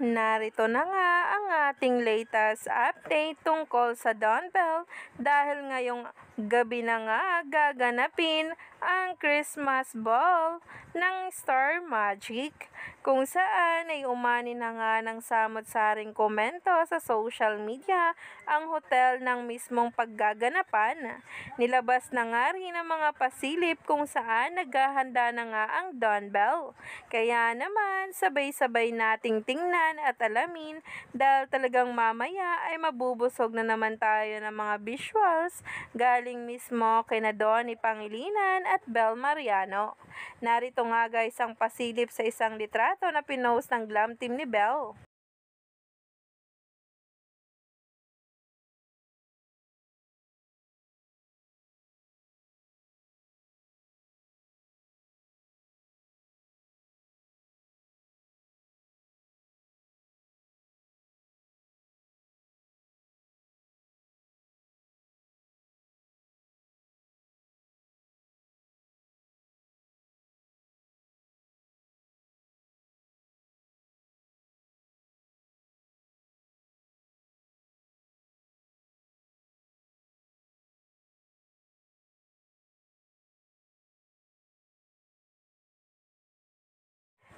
Narito na nga ang ating latest update tungkol sa Don Bell dahil ngayong gabi na nga gaganapin ang Christmas Ball ng Star Magic kung saan ay umani na nga ng samot-saring komento sa social media ang hotel ng mismong paggaganapan. Nilabas na nga rin ang mga pasilip kung saan naghahanda na nga ang Don Bell. Kaya naman sabay-sabay nating tingnan at alamin dahil talagang mamaya ay mabubusog na naman tayo ng mga visuals galing mismo kina Donnie Pangilinan at Bel Mariano. Narito nga guys ang pasilip sa isang litrato na pinost ng glam team ni Bel.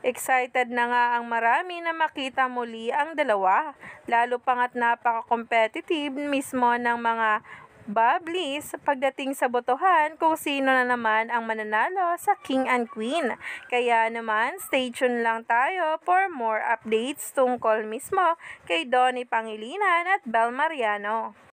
Excited na nga ang marami na makita muli ang dalawa, lalo pangat napaka-competitive mismo ng mga Bubblies pagdating sa botohan kung sino na naman ang mananalo sa King and Queen. Kaya naman, stay tuned lang tayo for more updates tungkol mismo kay Donnie Pangilinan at Bel Mariano.